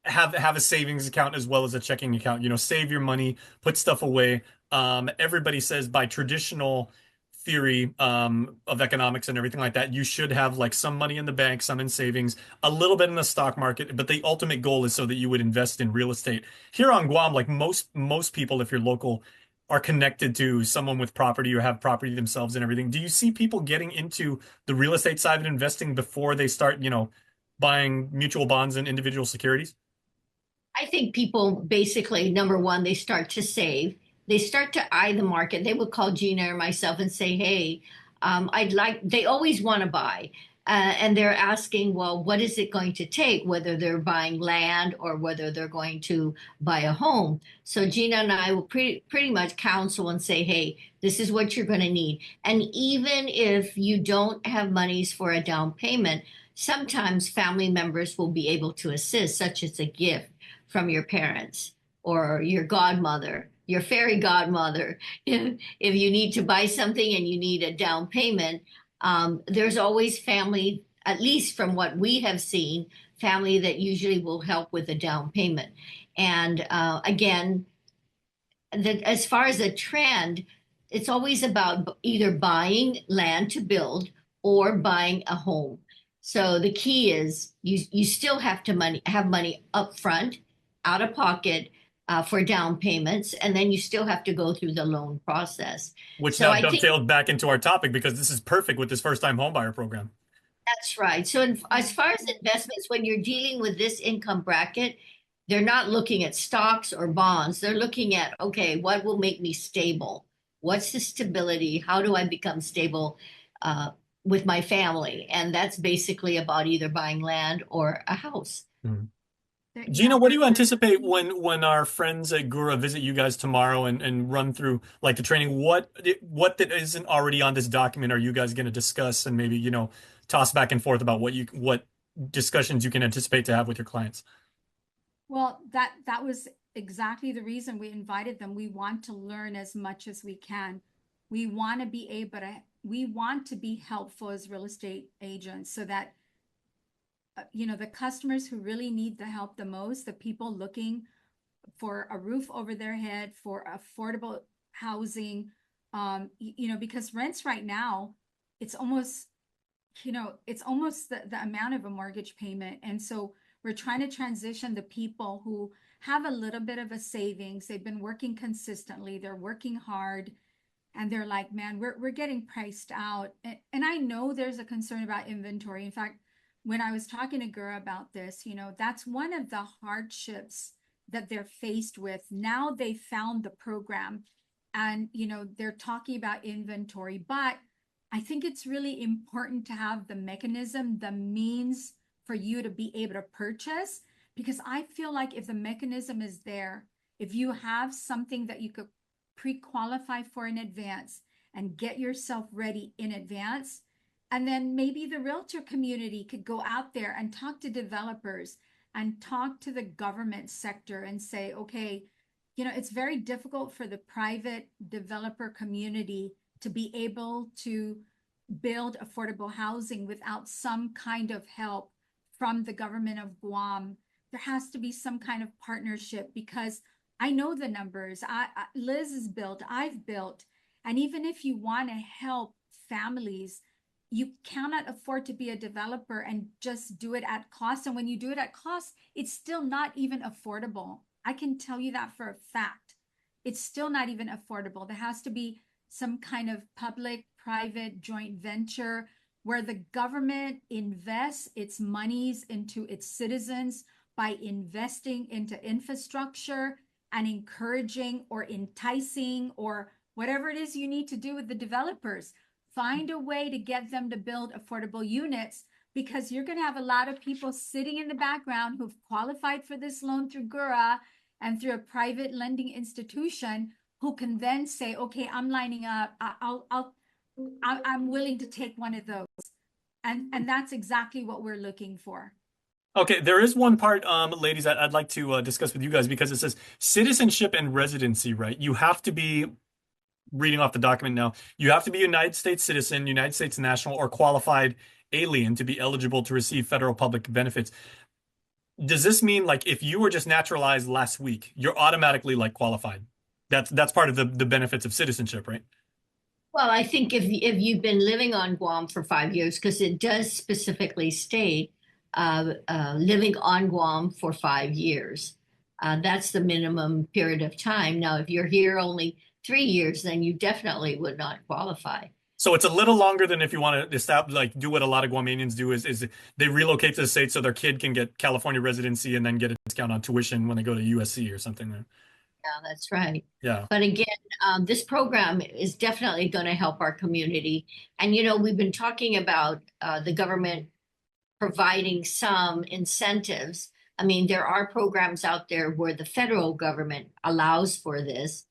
have a savings account as well as a checking account. Save your money, put stuff away. Everybody says by traditional theory of economics and everything like that, you should have like some money in the bank, some in savings, a little bit in the stock market, but the ultimate goal is so that you would invest in real estate. Here on Guam, like most people, if you're local, are connected to someone with property or have property themselves and everything. Do you see people getting into the real estate side and investing before they start, buying mutual bonds and individual securities? I think people basically, number one, they start to save. They start to eye the market. They would call Gina or myself and say, hey, they always want to buy. And they're asking, well, what is it going to take, whether they're buying land or whether they're going to buy a home? So Gina and I will pretty much counsel and say, hey, this is what you're going to need. And even if you don't have monies for a down payment, sometimes family members will be able to assist, such as a gift from your parents or your godmother, your fairy godmother. If you need to buy something and you need a down payment, there's always family, at least from what we have seen, family that usually will help with a down payment. And again, as far as a trend, it's always about either buying land to build or buying a home. So the key is you still have to have money up front, out of pocket, for down payments, and then you still have to go through the loan process. Which now dovetails back into our topic, because this is perfect with this first-time homebuyer program. That's right. So as far as investments, when you're dealing with this income bracket, they're not looking at stocks or bonds. They're looking at, okay, what will make me stable? What's the stability? How do I become stable with my family? And that's basically about either buying land or a house. Mm-hmm. Gina, what do you anticipate when our friends at GURA visit you guys tomorrow and run through like the training? What that isn't already on this document are you guys going to discuss, and maybe, toss back and forth about what discussions you can anticipate to have with your clients? Well, that was exactly the reason we invited them. We want to learn as much as we can. We want to be helpful as real estate agents, so that the customers who really need the help the most, the people looking for a roof over their head, for affordable housing, because rents right now, it's almost, it's almost the amount of a mortgage payment. And so we're trying to transition the people who have a little bit of a savings. They've been working consistently. They're working hard. And they're like, man, we're getting priced out. And I know there's a concern about inventory. In fact, when I was talking to Gura about this, that's one of the hardships that they're faced with. Now they found the program and, they're talking about inventory, but I think it's really important to have the mechanism, the means for you to be able to purchase, because I feel like if the mechanism is there, if you have something that you could pre-qualify for in advance and get yourself ready in advance, and then maybe the realtor community could go out there and talk to developers and talk to the government sector and say, okay, it's very difficult for the private developer community to be able to build affordable housing without some kind of help from the government of Guam. There has to be some kind of partnership, because I know the numbers. Liz has built, I've built. And even if you want to help families, you cannot afford to be a developer and just do it at cost. And when you do it at cost, it's still not even affordable. I can tell you that for a fact. It's still not even affordable. There has to be some kind of public-private joint venture where the government invests its monies into its citizens by investing into infrastructure and encouraging or enticing or whatever it is you need to do with the developers. Find a way to get them to build affordable units, because you're going to have a lot of people sitting in the background who've qualified for this loan through GURA and through a private lending institution, who can then say, okay, I'm lining up. I'm willing to take one of those. And that's exactly what we're looking for. Okay, there is one part, ladies, that I'd like to discuss with you guys, because it says citizenship and residency, right? You have to be, reading off the document now, you have to be a United States citizen, United States national, or qualified alien to be eligible to receive federal public benefits. Does this mean, like, if you were just naturalized last week, you're automatically, like, qualified? That's part of the benefits of citizenship, right? Well, I think if you've been living on Guam for 5 years, because it does specifically state living on Guam for 5 years. That's the minimum period of time. Now, if you're here only 3 years, then you definitely would not qualify. So it's a little longer than if you want to establish, like, do what a lot of Guamanians do is they relocate to the States so their kid can get California residency and then get a discount on tuition when they go to USC or something there. Yeah, that's right. Yeah. But again, this program is definitely going to help our community. And, we've been talking about the government providing some incentives. I mean, there are programs out there where the federal government allows for this,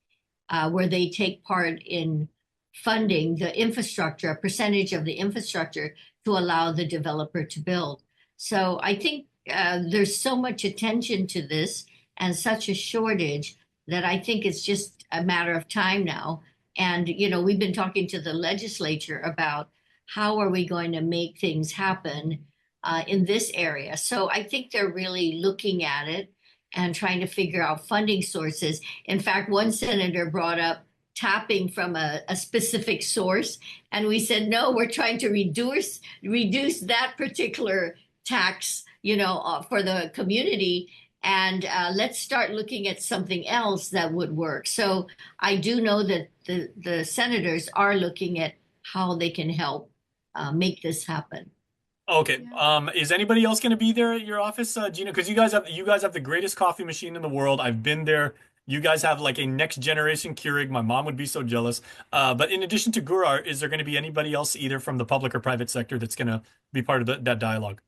where they take part in funding the infrastructure, a percentage of the infrastructure to allow the developer to build. So I think there's so much attention to this and such a shortage that I think it's just a matter of time now. And, we've been talking to the legislature about how are we going to make things happen in this area. So I think they're really looking at it and trying to figure out funding sources. In fact, one senator brought up tapping from a specific source, and we said, no, we're trying to reduce that particular tax, for the community. And let's start looking at something else that would work. So I do know that the senators are looking at how they can help make this happen. Okay. Is anybody else going to be there at your office, Gina? Because you guys have the greatest coffee machine in the world. I've been there. You guys have like a next generation Keurig. My mom would be so jealous. But in addition to Gura, is there going to be anybody else either from the public or private sector that's going to be part of that dialogue?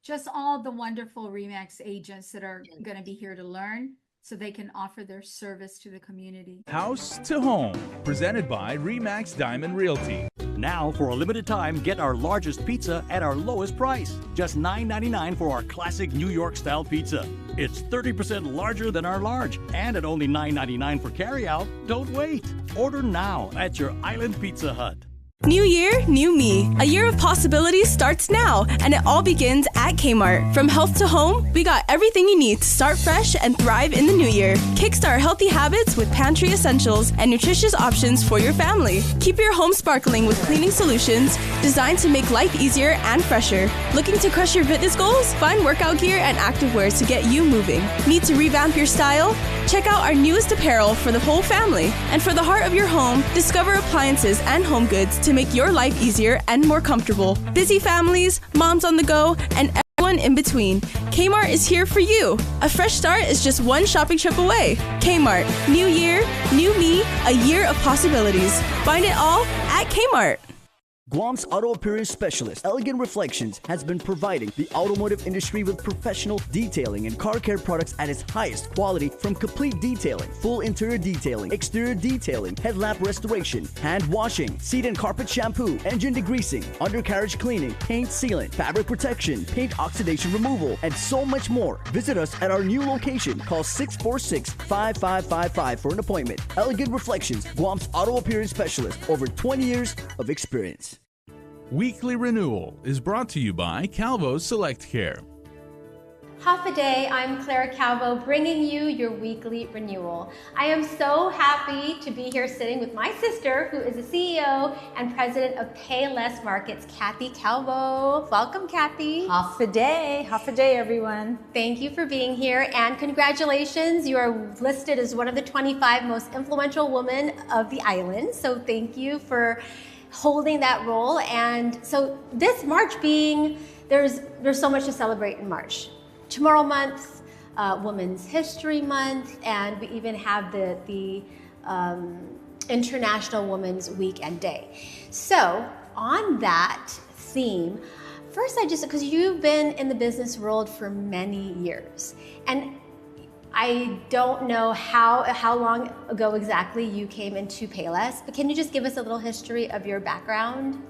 Just all the wonderful RE/MAX agents that are going to be here to learn so they can offer their service to the community. House to Home, presented by RE/MAX Diamond Realty. Now, for a limited time, get our largest pizza at our lowest price. Just $9.99 for our classic New York-style pizza. It's 30% larger than our large, and at only $9.99 for carryout. Don't wait. Order now at your Island Pizza Hut. New year, new me. A year of possibilities starts now, and it all begins at Kmart. From health to home, we got everything you need to start fresh and thrive in the new year. Kickstart healthy habits with pantry essentials and nutritious options for your family. Keep your home sparkling with cleaning solutions designed to make life easier and fresher. Looking to crush your fitness goals? Find workout gear and activewear to get you moving. Need to revamp your style? Check out our newest apparel for the whole family. And for the heart of your home, discover appliances and home goods to make your life easier and more comfortable. Busy families, moms on the go, and everyone in between. Kmart is here for you. A fresh start is just one shopping trip away. Kmart, new year, new me, a year of possibilities. Find it all at Kmart. Guam's auto appearance specialist, Elegant Reflections, has been providing the automotive industry with professional detailing and car care products at its highest quality, from complete detailing, full interior detailing, exterior detailing, headlamp restoration, hand washing, seat and carpet shampoo, engine degreasing, undercarriage cleaning, paint sealant, fabric protection, paint oxidation removal, and so much more. Visit us at our new location. Call 646-5555 for an appointment. Elegant Reflections, Guam's auto appearance specialist, over 20 years of experience. Weekly Renewal is brought to you by Calvo's Select Care. Half a day, I'm Claire Calvo, bringing you your weekly renewal. I am so happy to be here sitting with my sister, who is the CEO and president of Payless Markets, Kathy Calvo. Welcome, Kathy. Half a day, everyone. Thank you for being here, and congratulations. You are listed as one of the 25 most influential women of the island, so thank you for holding that role. And so this March being, there's so much to celebrate in March. Tomorrow month, Women's History Month, and we even have the International Women's Week and Day. So on that theme, first because you've been in the business world for many years, and I don't know how long ago exactly you came into Payless, but can you just give us a little history of your background?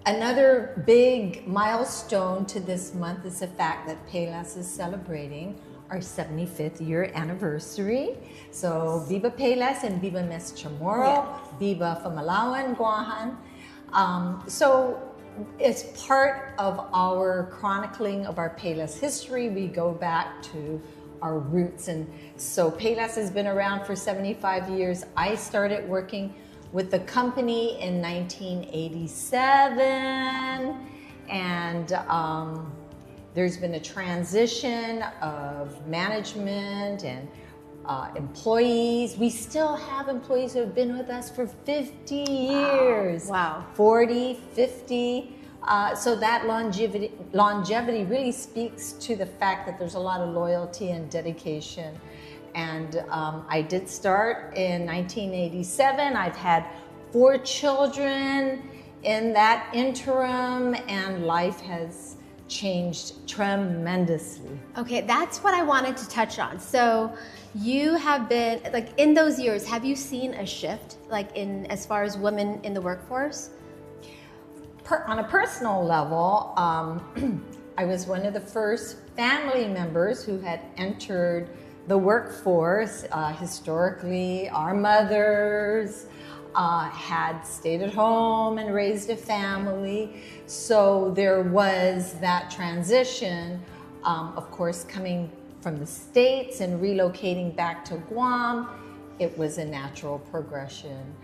Another big milestone to this month is the fact that Payless is celebrating our 75th year anniversary. So Viva Payless and Viva Mes Chamorro, Viva Famalawan, Guahan. So as part of our chronicling of our Payless history, we go back to our roots. And so Payless has been around for 75 years. I started working with the company in 1987, and there's been a transition of management and employees. We still have employees who have been with us for 50 years. Wow. 40, 50. So that longevity really speaks to the fact that there's a lot of loyalty and dedication. And I did start in 1987. I've had 4 children in that interim, and life has changed tremendously. Okay, that's what I wanted to touch on. So you have been, in those years, have you seen a shift, as far as women in the workforce? On a personal level, I was one of the first family members who had entered the workforce. Historically, our mothers had stayed at home and raised a family. So there was that transition, of course, coming from the States and relocating back to Guam. It was a natural progression.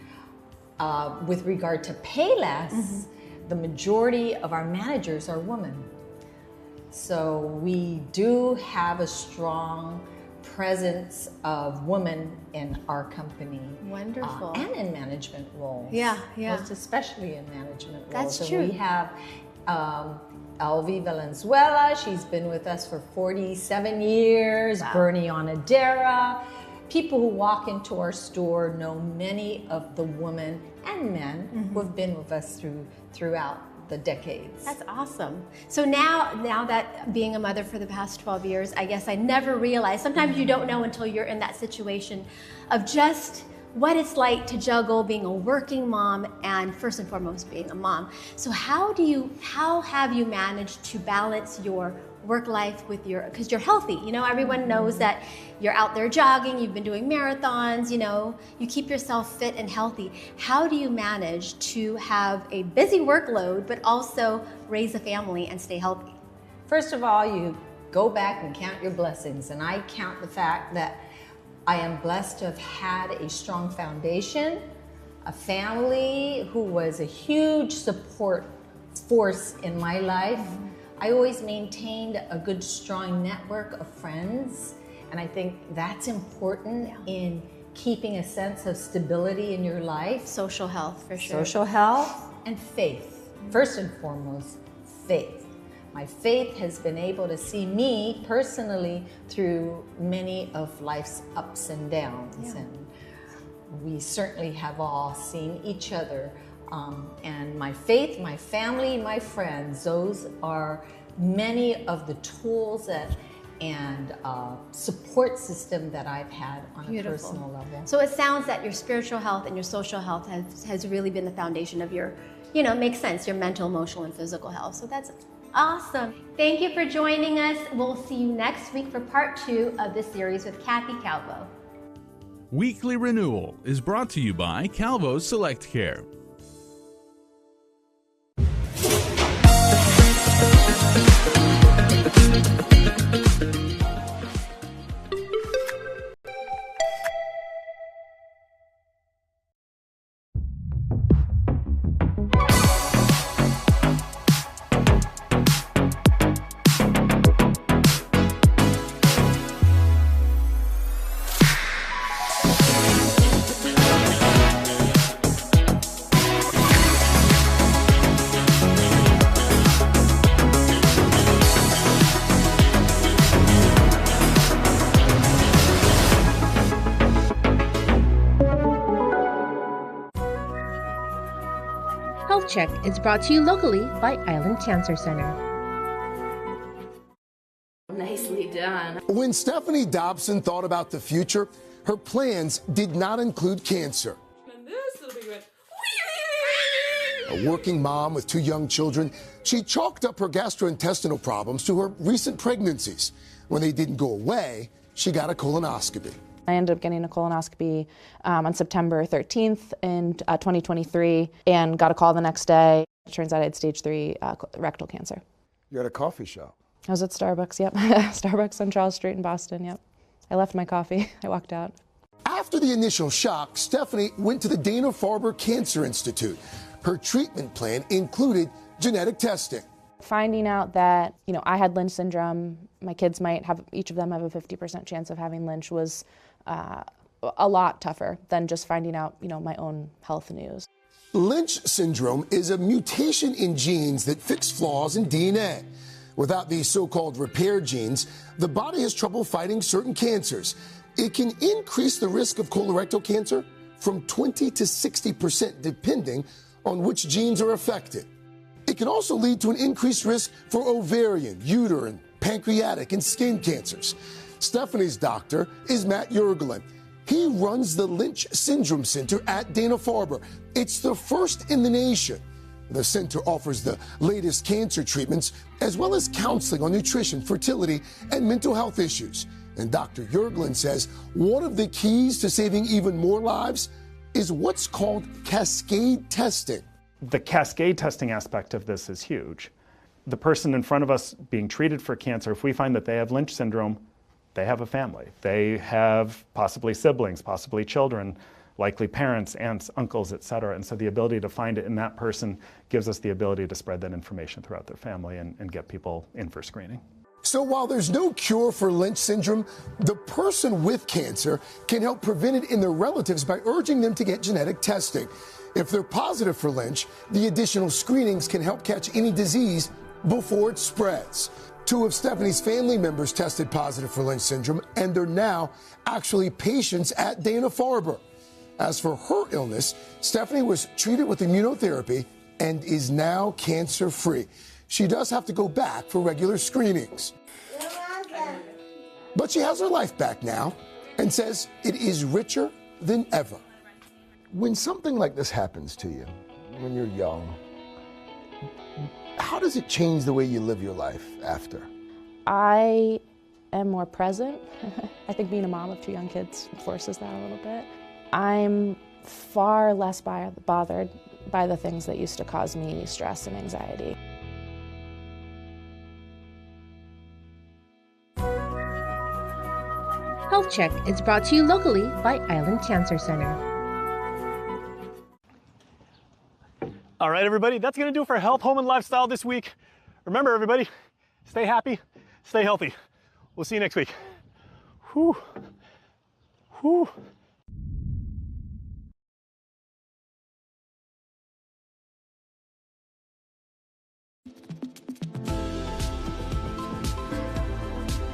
With regard to Payless, the majority of our managers are women. So we do have a strong presence of women in our company. Wonderful. And in management roles. Yeah. Most especially in management roles. That's true. We have Elvie Valenzuela. She's been with us for 47 years. Wow. Bernie Onadera. People who walk into our store know many of the women and men who have been with us throughout the decades. That's awesome. So now that being a mother for the past 12 years, I guess I never realized, sometimes you don't know until you're in that situation of just what it's like to juggle being a working mom and first and foremost being a mom. So how have you managed to balance your work life with because you're healthy. You know, everyone knows that you're out there jogging, you've been doing marathons, you know, you keep yourself fit and healthy. How do you manage to have a busy workload, but also raise a family and stay healthy? First of all, you go back and count your blessings. And I count the fact that I am blessed to have had a strong foundation, a family who was a huge support force in my life. I always maintained a good, strong network of friends. And I think that's important in keeping a sense of stability in your life. Social health, for sure. Social health and faith. First and foremost, faith. My faith has been able to see me personally through many of life's ups and downs. Yeah. And we certainly have all seen each other. And my faith, my family, my friends, those are many of the tools and support system that I've had on a personal level. So it sounds that your spiritual health and your social health has really been the foundation of your, you know, makes sense, your mental, emotional, and physical health. So that's awesome. Thank you for joining us. We'll see you next week for part 2 of this series with Kathy Calvo. Weekly Renewal is brought to you by Calvo Select Care. Health Check is brought to you locally by Island Cancer Center. Nicely done. When Stephanie Dobson thought about the future, her plans did not include cancer. And this will be good. A working mom with 2 young children, she chalked up her gastrointestinal problems to her recent pregnancies. When they didn't go away, she got a colonoscopy. I ended up getting a colonoscopy on September 13th in 2023 and got a call the next day. It turns out I had stage 3 rectal cancer. You're at a coffee shop. I was at Starbucks, yep. Starbucks on Charles Street in Boston, yep. I left my coffee. I walked out. After the initial shock, Stephanie went to the Dana-Farber Cancer Institute. Her treatment plan included genetic testing. Finding out that, you know, I had Lynch syndrome, my kids might have, each of them have a 50% chance of having Lynch was a lot tougher than just finding out, you know, my own health news. Lynch syndrome is a mutation in genes that fix flaws in DNA. Without these so-called repair genes, the body has trouble fighting certain cancers. It can increase the risk of colorectal cancer from 20 to 60%, depending on which genes are affected. It can also lead to an increased risk for ovarian, uterine, pancreatic, and skin cancers. Stephanie's doctor is Matt Yergelin. He runs the Lynch Syndrome Center at Dana-Farber. It's the first in the nation. The center offers the latest cancer treatments, as well as counseling on nutrition, fertility, and mental health issues. And Dr. Yergelin says one of the keys to saving even more lives is what's called cascade testing. The cascade testing aspect of this is huge. The person in front of us being treated for cancer, if we find that they have Lynch syndrome, they have a family. They have possibly siblings, possibly children, likely parents, aunts, uncles, etc. And so the ability to find it in that person gives us the ability to spread that information throughout their family and get people in for screening. So while there's no cure for Lynch syndrome, the person with cancer can help prevent it in their relatives by urging them to get genetic testing. If they're positive for Lynch, the additional screenings can help catch any disease before it spreads. 2 of Stephanie's family members tested positive for Lynch syndrome, and they're now actually patients at Dana-Farber. As for her illness, Stephanie was treated with immunotherapy and is now cancer-free. She does have to go back for regular screenings. But she has her life back now and says it is richer than ever. When something like this happens to you, when you're young, how does it change the way you live your life after? I am more present. I think being a mom of 2 young kids forces that a little bit. I'm far less bothered by the things that used to cause me stress and anxiety. Health Check is brought to you locally by Island Cancer Center. All right, everybody, that's going to do it for health, home, and lifestyle this week. Remember, everybody, stay happy, stay healthy. We'll see you next week. Whew. Whew.